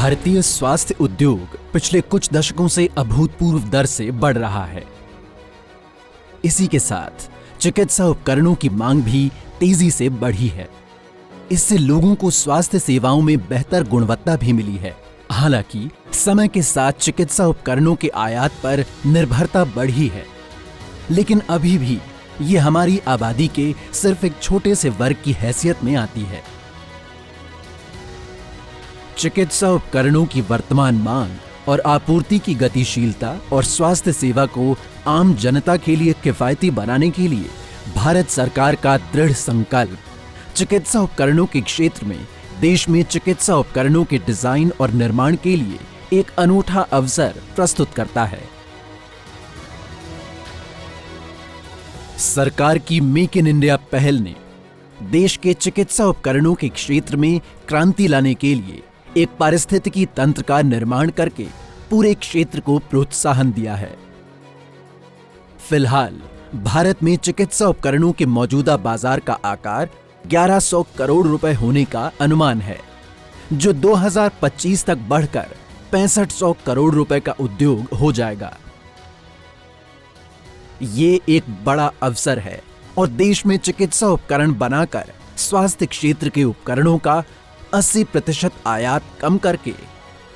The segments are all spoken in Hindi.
भारतीय स्वास्थ्य उद्योग पिछले कुछ दशकों से अभूतपूर्व दर से बढ़ रहा है। इसी के साथ चिकित्सा उपकरणों की मांग भी तेजी से बढ़ी है। इससे लोगों को स्वास्थ्य सेवाओं में बेहतर गुणवत्ता भी मिली है। हालांकि समय के साथ चिकित्सा उपकरणों के आयात पर निर्भरता बढ़ी है, लेकिन अभी भी ये हमारी आबादी के सिर्फ एक छोटे से वर्ग की हैसियत में आती है। चिकित्सा उपकरणों की वर्तमान मांग और आपूर्ति की गतिशीलता और स्वास्थ्य सेवा को आम जनता के लिए किफायती बनाने के लिए भारत सरकार का दृढ़ संकल्प चिकित्सा उपकरणों के क्षेत्र में देश में चिकित्सा उपकरणों के डिजाइन और निर्माण के लिए एक अनूठा अवसर प्रस्तुत करता है। सरकार की मेक इन इंडिया पहल ने देश के चिकित्सा उपकरणों के क्षेत्र में क्रांति लाने के लिए एक पारिस्थितिकी तंत्र का निर्माण करके पूरे क्षेत्र को प्रोत्साहन दिया है। फिलहाल भारत में चिकित्सा उपकरणों के मौजूदा बाजार का आकार 1100 करोड़ रुपए होने का अनुमान है, जो 2025 तक बढ़कर 6500 करोड़ रुपए का उद्योग हो जाएगा। ये एक बड़ा अवसर है और देश में चिकित्सा उपकरण बनाकर स्वास्थ्य क्षेत्र के उपकरणों का 80% आयात कम करके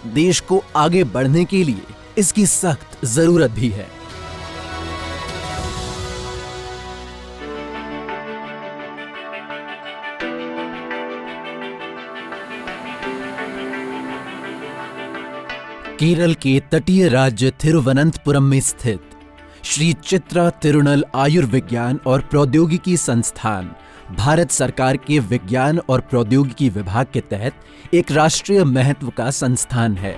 देश को आगे बढ़ने के लिए इसकी सख्त जरूरत भी है। केरल के तटीय राज्य थिरुवनंतपुरम में स्थित श्री चित्रा तिरुनल आयुर्विज्ञान और प्रौद्योगिकी संस्थान भारत सरकार के विज्ञान और प्रौद्योगिकी विभाग के तहत एक राष्ट्रीय महत्व का संस्थान है।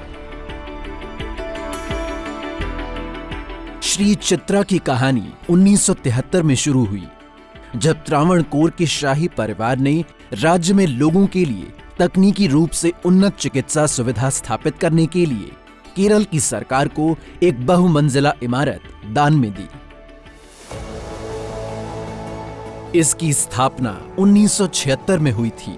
श्री चित्रा की कहानी 1973 में शुरू हुई, जब त्रावणकोर के शाही परिवार ने राज्य में लोगों के लिए तकनीकी रूप से उन्नत चिकित्सा सुविधा स्थापित करने के लिए केरल की सरकार को एक बहुमंजिला इमारत दान में दी। इसकी स्थापना 1976 में हुई थी।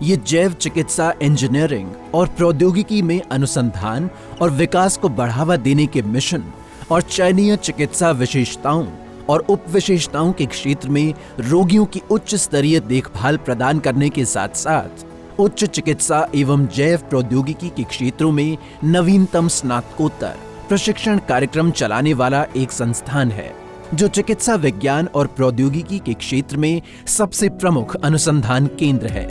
ये जैव चिकित्सा इंजीनियरिंग और प्रौद्योगिकी में अनुसंधान और विकास को बढ़ावा देने के मिशन और चयनीय चिकित्सा विशेषताओं और उपविशेषताओं के क्षेत्र में रोगियों की उच्च स्तरीय देखभाल प्रदान करने के साथ साथ उच्च चिकित्सा एवं जैव प्रौद्योगिकी के क्षेत्रों में नवीनतम स्नातकोत्तर प्रशिक्षण कार्यक्रम चलाने वाला एक संस्थान है, जो चिकित्सा विज्ञान और प्रौद्योगिकी के क्षेत्र में सबसे प्रमुख अनुसंधान केंद्र है।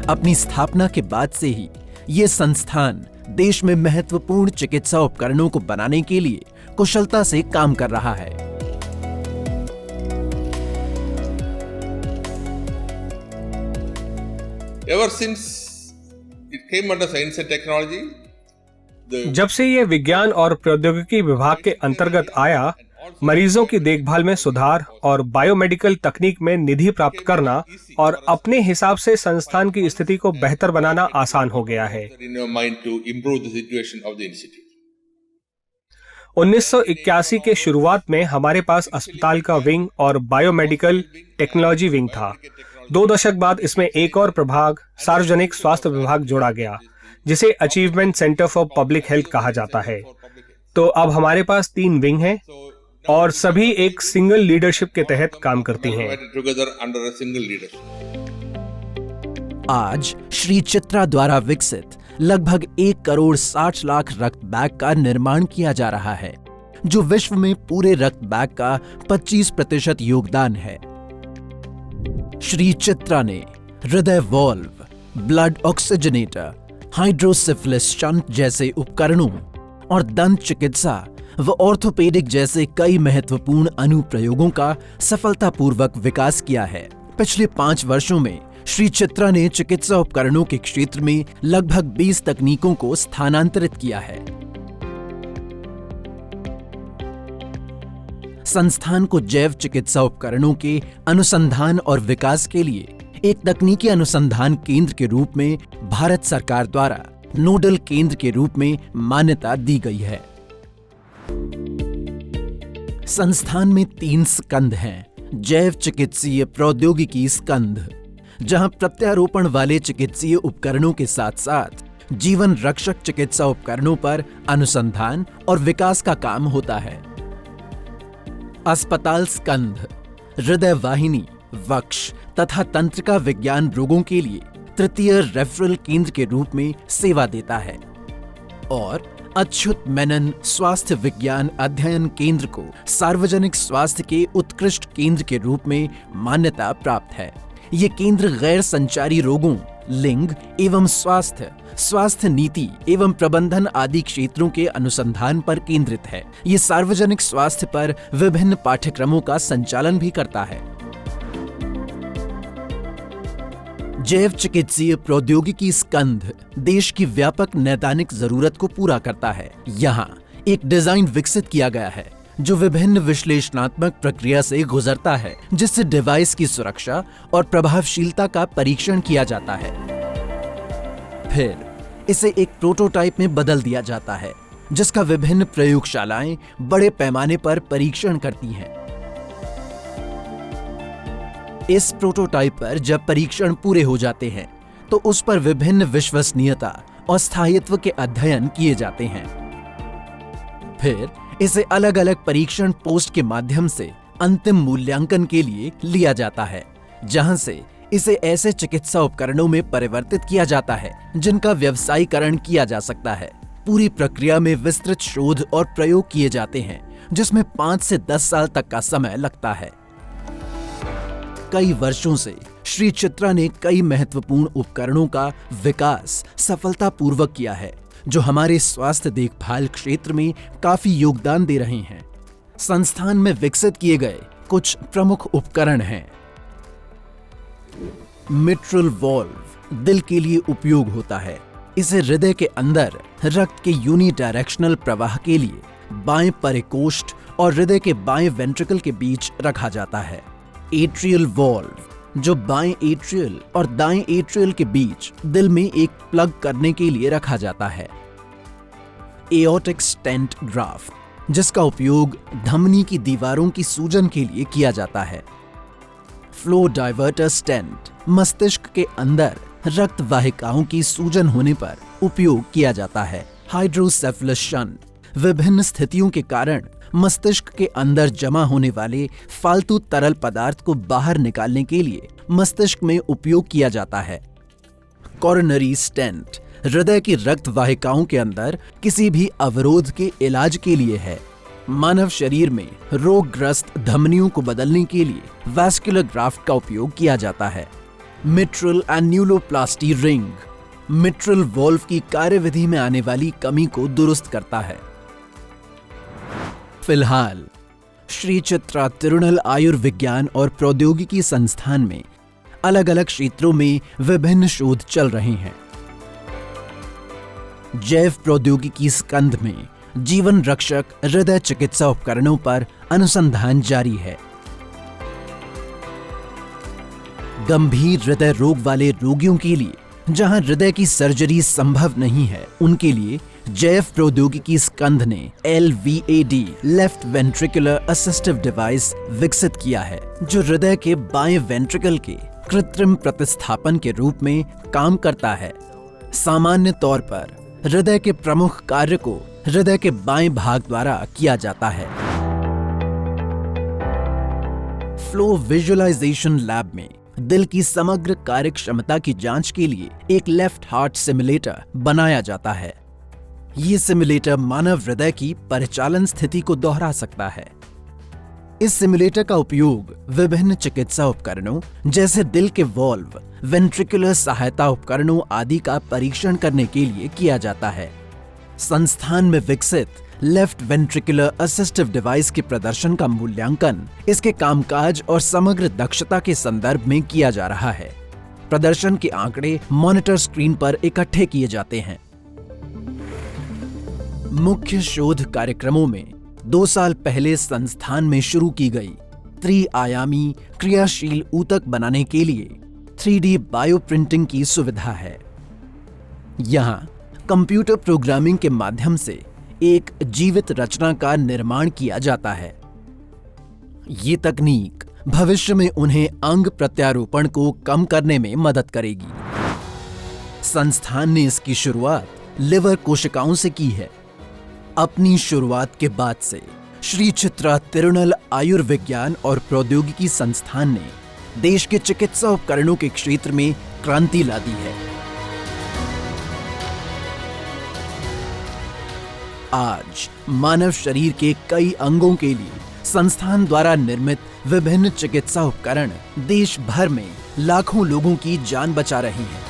अपनी स्थापना के बाद से ही ये संस्थान देश में महत्वपूर्ण चिकित्सा उपकरणों को बनाने के लिए कुशलता से काम कर रहा है। Ever since it came under science and technology, जब से ये विज्ञान और प्रौद्योगिकी विभाग के अंतर्गत आया, मरीजों की देखभाल में सुधार और बायोमेडिकल तकनीक में निधि प्राप्त करना और अपने हिसाब से संस्थान की स्थिति को बेहतर बनाना आसान हो गया है। 1981 के शुरुआत में हमारे पास अस्पताल का विंग और बायोमेडिकल टेक्नोलॉजी विंग था। 2 दशक बाद इसमें एक और प्रभाग सार्वजनिक स्वास्थ्य विभाग जोड़ा गया, जिसे achievement centre for public health कहा जाता है। तो अब हमारे पास 3 विंग हैं और सभी एक सिंगल लीडरशिप के तहत काम करती हैं। आज श्री चित्रा द्वारा विकसित लगभग 1 करोड़ 60 लाख रक्त बैग का निर्माण किया जा रहा है, जो विश्व में पूरे रक्त बैग का 25% योगदान है। श्री चित्रा ने हृदय वॉल्व, ब्लड ऑक्सीजनेटर, हाइड्रोसिफिलिस शंट जैसे उपकरणों और दंत चिकित्सा व ऑर्थोपेडिक जैसे कई महत्वपूर्ण अनुप्रयोगों का सफलतापूर्वक विकास किया है। पिछले 5 वर्षों में श्री चित्रा ने चिकित्सा उपकरणों के क्षेत्र में लगभग 20 तकनीकों को स्थानांतरित किया है। संस्थान को जैव चिकित्सा उपकरणों के अनुसंधान और विकास के लिए एक तकनीकी अनुसंधान केंद्र के रूप में भारत सरकार द्वारा नोडल केंद्र के रूप में मान्यता दी गई है। संस्थान में 3 स्कंध हैं। जैव चिकित्सीय प्रौद्योगिकी स्कंध, जहां प्रत्यारोपण वाले चिकित्सीय उपकरणों के साथ साथ जीवन रक्षक चिकित्सा उपकरणों पर अनुसंधान और विकास का काम होता है। अस्पताल स्कंध हृदय वाहिनी, वक्ष तथा तंत्रिका विज्ञान रोगों के लिए तृतीय रेफरल केंद्र के रूप में सेवा देता है और अच्युत मेनन स्वास्थ्य विज्ञान अध्ययन केंद्र को सार्वजनिक स्वास्थ्य के उत्कृष्ट केंद्र के रूप में मान्यता प्राप्त है। ये केंद्र गैर संचारी रोगों, लिंग एवं स्वास्थ्य नीति एवं प्रबंधन आदि क्षेत्रों के अनुसंधान पर केंद्रित है। ये सार्वजनिक स्वास्थ्य पर विभिन्न पाठ्यक्रमों का संचालन भी करता है। जैव चिकित्सीय प्रौद्योगिकी स्कंध देश की व्यापक नैदानिक जरूरत को पूरा करता है। यहाँ एक डिजाइन विकसित किया गया है जो विभिन्न विश्लेषणात्मक प्रक्रिया से गुजरता है, जिससे डिवाइस की सुरक्षा और प्रभावशीलता का परीक्षण किया जाता है। फिर इसे एक प्रोटोटाइप में बदल दिया जाता है, जिसका विभिन्न प्रयोगशालाएं बड़े पैमाने पर परीक्षण करती हैं। इस प्रोटोटाइप पर जब परीक्षण पूरे हो जाते हैं तो उस पर विभिन्न विश्वसनीयता और स्थायित्व के अध्ययन किए जाते हैं। फिर इसे अलग अलग परीक्षण पोस्ट के माध्यम से अंतिम मूल्यांकन के लिए लिया जाता है, जहां से इसे ऐसे चिकित्सा उपकरणों में परिवर्तित किया जाता है जिनका व्यवसायीकरण किया जा सकता है। पूरी प्रक्रिया में विस्तृत शोध और प्रयोग किए जाते हैं, जिसमें 5 से 10 साल तक का समय लगता है। कई वर्षों से श्री चित्रा ने कई महत्वपूर्ण उपकरणों का विकास सफलतापूर्वक किया है, जो हमारे स्वास्थ्य देखभाल क्षेत्र में काफी योगदान दे रहे हैं। संस्थान में विकसित किए गए कुछ प्रमुख उपकरण हैं। मिट्रल वॉल्व दिल के लिए उपयोग होता है। इसे हृदय के अंदर रक्त के यूनिडायरेक्शनल प्रवाह के लिए बाएं परिकोष्ठ और हृदय के बाएं वेंट्रिकल के बीच रखा जाता है। एट्रियल वॉल्व जो बाएं एट्रियल और दाएं एट्रियल के बीच दिल में एक प्लग करने के लिए रखा जाता है। एओर्टिक स्टेंट ग्राफ्ट जिसका उपयोग धमनी की दीवारों की सूजन के लिए किया जाता है। फ्लो डाइवर्टर स्टेंट मस्तिष्क के अंदर रक्त वाहिकाओं की सूजन होने पर उपयोग किया जाता है। हाइड्रोसेफलस शंट विभिन्न स्थितियों के कारण मस्तिष्क के अंदर जमा होने वाले फालतू तरल पदार्थ को बाहर निकालने के लिए मस्तिष्क में उपयोग किया जाता है। कोरोनरी स्टेंट हृदय की रक्त वाहिकाओं के अंदर किसी भी अवरोध के इलाज के लिए है। मानव शरीर में रोगग्रस्त धमनियों को बदलने के लिए वैस्कुलर ग्राफ्ट का उपयोग किया जाता है। मिट्रल एन्यूलोप्लास्टी रिंग मिट्रल वॉल्व की कार्यविधि में आने वाली कमी को दुरुस्त करता है। फिलहाल श्री चित्रा तिरुनल आयुर्विज्ञान और प्रौद्योगिकी संस्थान में अलग अलग क्षेत्रों में विभिन्न शोध चल रहे हैं। जैव प्रौद्योगिकी स्कंध में जीवन रक्षक हृदय चिकित्सा उपकरणों पर अनुसंधान जारी है। गंभीर हृदय रोग वाले रोगियों के लिए जहां हृदय की सर्जरी संभव नहीं है, उनके लिए जैव प्रौद्योगिकी स्कंध ने LVAD left ventricular assistive device विकसित किया है, जो हृदय के बाएं वेंट्रिकल के कृत्रिम प्रतिस्थापन के रूप में काम करता है। सामान्य तौर पर हृदय के प्रमुख कार्य को हृदय के बाएं भाग द्वारा किया जाता है। फ्लो विजुअलाइजेशन लैब में दिल की समग्र कार्य क्षमता की जांच के लिए एक लेफ्ट हार्ट सिमुलेटर बनाया जाता है। ये सिमुलेटर मानव हृदय की परिचालन स्थिति को दोहरा सकता है। इस सिमुलेटर का उपयोग विभिन्न चिकित्सा उपकरणों जैसे दिल के वॉल्व, वेंट्रिकुलर सहायता उपकरणों आदि का परीक्षण करने के लिए किया जाता है। संस्थान में विकसित लेफ्ट वेंट्रिकुलर असिस्टिव डिवाइस के प्रदर्शन का मूल्यांकन इसके कामकाज और समग्र दक्षता के संदर्भ में किया जा रहा है। प्रदर्शन के आंकड़े मॉनिटर स्क्रीन पर इकट्ठे किए जाते हैं। मुख्य शोध कार्यक्रमों में 2 साल पहले संस्थान में शुरू की गई त्रि-आयामी क्रियाशील ऊतक बनाने के लिए 3D बायोप्रिंटिंग की सुविधा है। यहाँ कंप्यूटर प्रोग्रामिंग के माध्यम से एक जीवित रचना का निर्माण किया जाता है। ये तकनीक भविष्य में उन्हें अंग प्रत्यारोपण को कम करने में मदद करेगी। संस्थान ने इसकी शुरुआत लिवर कोशिकाओं से की है। अपनी शुरुआत के बाद से श्री चित्रा तिरुनल आयुर्विज्ञान और प्रौद्योगिकी संस्थान ने देश के चिकित्सा उपकरणों के क्षेत्र में क्रांति ला दी है। आज मानव शरीर के कई अंगों के लिए संस्थान द्वारा निर्मित विभिन्न चिकित्सा उपकरण देश भर में लाखों लोगों की जान बचा रहे हैं।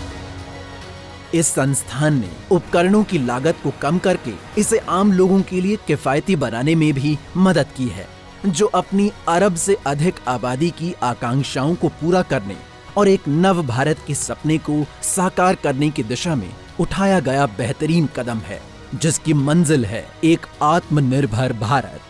इस संस्थान ने उपकरणों की लागत को कम करके इसे आम लोगों के लिए किफायती बनाने में भी मदद की है, जो अपनी अरब से अधिक आबादी की आकांक्षाओं को पूरा करने और एक नव भारत के सपने को साकार करने की दिशा में उठाया गया बेहतरीन कदम है, जिसकी मंजिल है एक आत्मनिर्भर भारत।